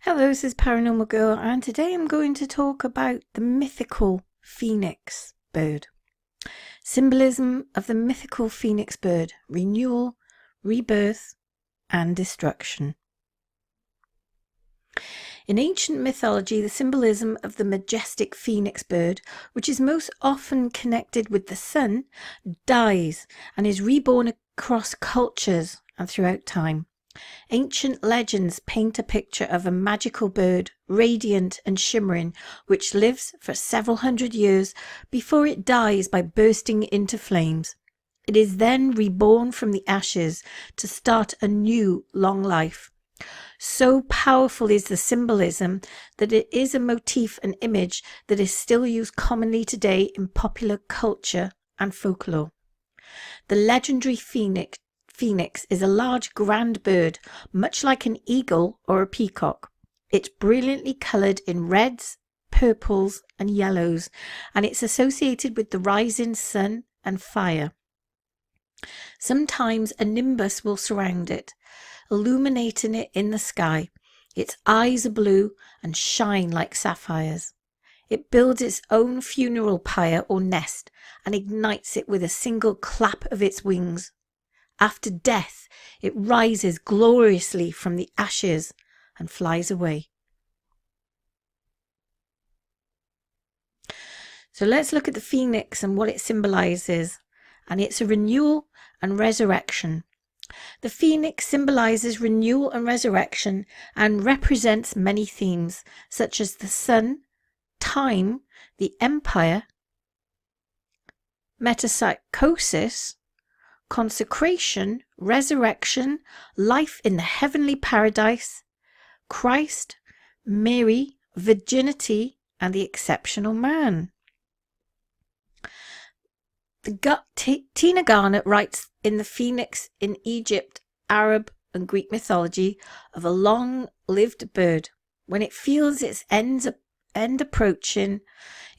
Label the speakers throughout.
Speaker 1: Hello, this is Paranormal Girl, and today I'm going to talk about the mythical phoenix bird. Symbolism of the mythical phoenix bird: renewal, rebirth, and destruction. In ancient mythology, the symbolism of the majestic phoenix bird, which is most often connected with the sun, dies and is reborn across cultures and throughout time. Ancient legends paint a picture of a magical bird, radiant and shimmering, which lives for several hundred years before it dies by bursting into flames. It is then reborn from the ashes to start a new, long life. So powerful is the symbolism that it is a motif and image that is still used commonly today in popular culture and folklore. The legendary Pheonix is a large, grand bird, much like an eagle or a peacock. It's brilliantly coloured in reds, purples, and yellows, and it's associated with the rising sun and fire. Sometimes a nimbus will surround it, illuminating it in the sky. Its eyes are blue and shine like sapphires. It builds its own funeral pyre or nest and ignites it with a single clap of its wings. After death, it rises gloriously from the ashes and flies away. So let's look at the phoenix and what it symbolizes. And it's a renewal and resurrection. The phoenix symbolizes renewal and resurrection and represents many themes, such as the sun, time, the empire, metempsychosis, consecration, resurrection, life in the heavenly paradise, Christ, Mary, virginity, and the exceptional man. Tina Garner writes in the Pheonix in Egypt, Arab, and Greek mythology of a long-lived bird. When it feels its end approaching,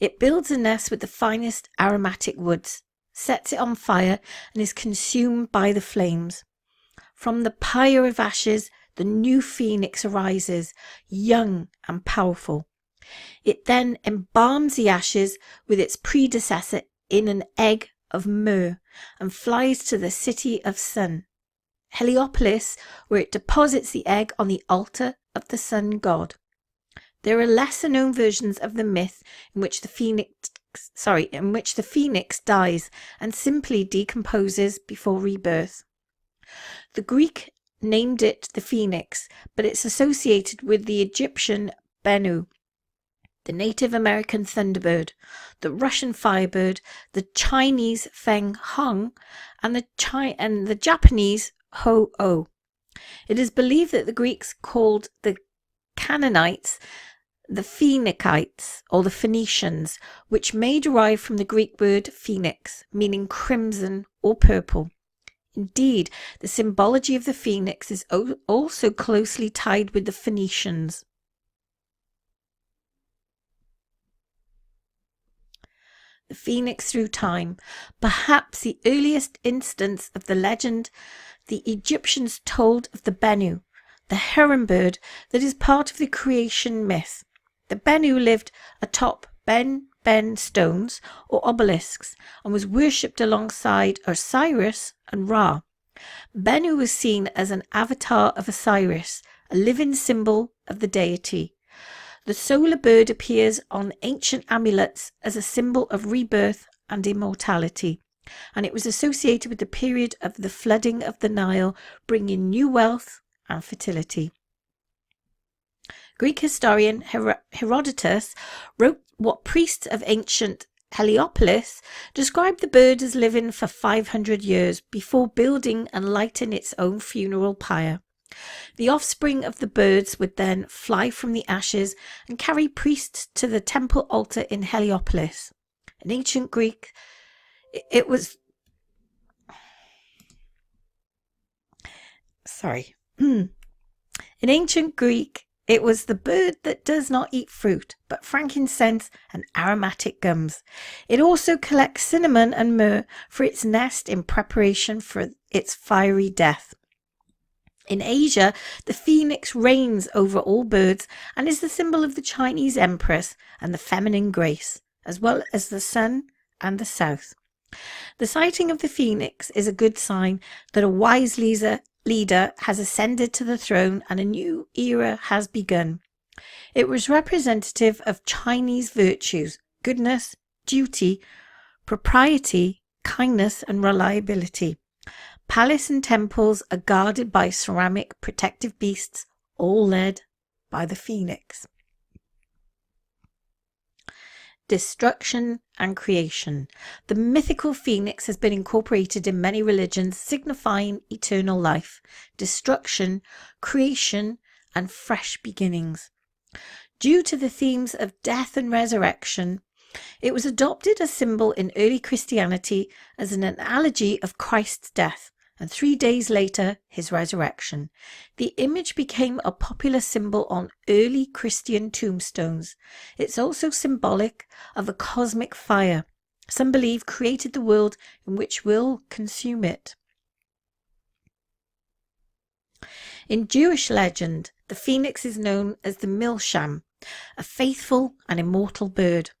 Speaker 1: it builds a nest with the finest aromatic woods, sets it on fire, and is consumed by the flames. From the pyre of ashes, the new phoenix arises, young and powerful. It then embalms the ashes with its predecessor in an egg of myrrh and flies to the city of sun, Heliopolis, where it deposits the egg on the altar of the sun god. There are lesser known versions of the myth in which the phoenix dies and simply decomposes before rebirth. The Greek named it the phoenix, but it's associated with the Egyptian Bennu, the Native American thunderbird, the Russian firebird, the Chinese feng hong, and the Japanese ho-oh. It is believed that the Greeks called the Canaanites the Phoenicites or the Phoenicians, which may derive from the Greek word phoenix, meaning crimson or purple. Indeed, the symbology of the phoenix is also closely tied with the Phoenicians. The phoenix through time. Perhaps the earliest instance of the legend the Egyptians told of the Bennu, the heron bird that is part of the creation myth. The Bennu lived atop Ben stones or obelisks and was worshipped alongside Osiris and Ra. Bennu was seen as an avatar of Osiris, a living symbol of the deity. The solar bird appears on ancient amulets as a symbol of rebirth and immortality, and it was associated with the period of the flooding of the Nile, bringing new wealth and fertility. Greek historian Herodotus wrote what priests of ancient Heliopolis described the bird as living for 500 years before building and lighting its own funeral pyre. The offspring of the birds would then fly from the ashes and carry priests to the temple altar in Heliopolis. In ancient Greek, it was... In ancient Greek, it was the bird that does not eat fruit, but frankincense and aromatic gums. It also collects cinnamon and myrrh for its nest in preparation for its fiery death. In Asia, the phoenix reigns over all birds and is the symbol of the Chinese empress and the feminine grace, as well as the sun and the south. The sighting of the phoenix is a good sign that a wise leader has ascended to the throne and a new era has begun. It was representative of Chinese virtues, goodness, duty, propriety, kindness, and reliability. Palace and temples are guarded by ceramic protective beasts, all led by the phoenix. Destruction and creation. The mythical phoenix has been incorporated in many religions, signifying eternal life, destruction, creation, and fresh beginnings. Due to the themes of death and resurrection, it was adopted as symbol in early Christianity as an analogy of Christ's death, and 3 days later his resurrection. The image became a popular symbol on early Christian tombstones. It's also symbolic of a cosmic fire, some believe created the world in which will consume it. In Jewish legend, the phoenix is known as the Milsham, a faithful and immortal bird.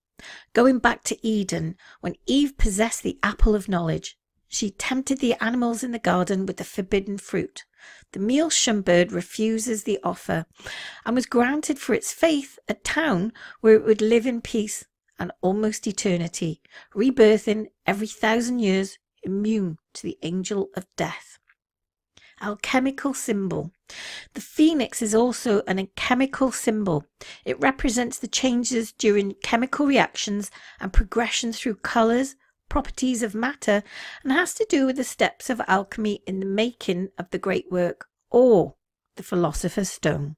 Speaker 1: Going back to Eden, when Eve possessed the apple of knowledge, she tempted the animals in the garden with the forbidden fruit. The Milsham bird refuses the offer and was granted for its faith a town where it would live in peace and almost eternity, rebirthing every 1,000 years, immune to the angel of death. Alchemical symbol. The phoenix is also an alchemical symbol. It represents the changes during chemical reactions and progression through colours, properties of matter, and has to do with the steps of alchemy in the making of the great work, or the philosopher's stone.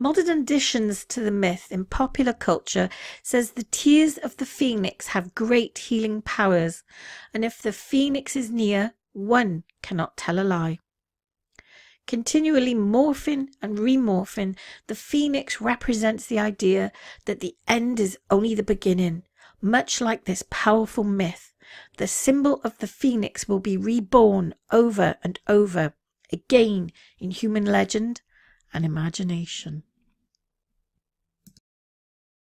Speaker 1: Modern additions to the myth in popular culture says the tears of the phoenix have great healing powers, and if the phoenix is near, one cannot tell a lie. Continually morphing and remorphing, the phoenix represents the idea that the end is only the beginning. Much like this powerful myth, the symbol of the phoenix will be reborn over and over again in human legend and imagination.